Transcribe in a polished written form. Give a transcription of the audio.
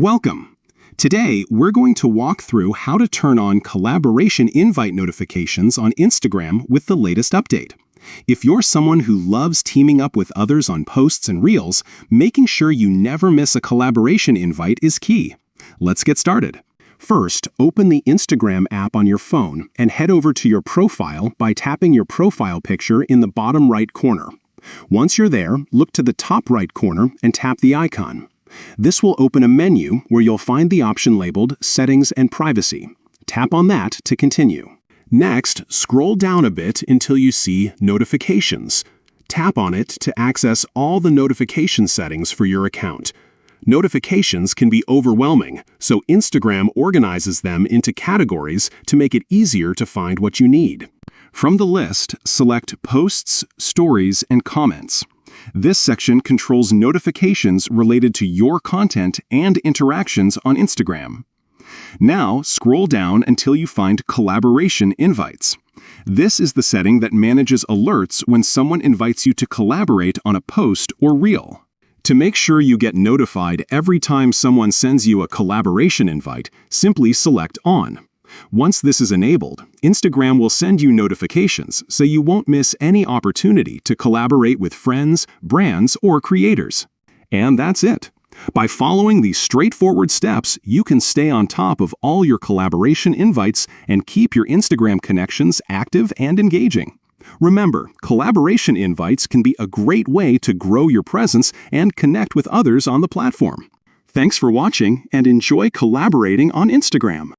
Welcome! Today, we're going to walk through how to turn on collaboration invite notifications on Instagram with the latest update. If you're someone who loves teaming up with others on posts and reels, making sure you never miss a collaboration invite is key. Let's get started. First, open the Instagram app on your phone and head over to your profile by tapping your profile picture in the bottom right corner. Once you're there, look to the top right corner and tap the icon. This will open a menu where you'll find the option labeled Settings and Privacy. Tap on that to continue. Next, scroll down a bit until you see Notifications. Tap on it to access all the notification settings for your account. Notifications can be overwhelming, so Instagram organizes them into categories to make it easier to find what you need. From the list, select Posts, Stories, and Comments. This section controls notifications related to your content and interactions on Instagram. Now, scroll down until you find Collaboration Invites. This is the setting that manages alerts when someone invites you to collaborate on a post or reel. To make sure you get notified every time someone sends you a collaboration invite, simply select On. Once this is enabled, Instagram will send you notifications so you won't miss any opportunity to collaborate with friends, brands, or creators. And that's it. By following these straightforward steps, you can stay on top of all your collaboration invites and keep your Instagram connections active and engaging. Remember, collaboration invites can be a great way to grow your presence and connect with others on the platform. Thanks for watching and enjoy collaborating on Instagram.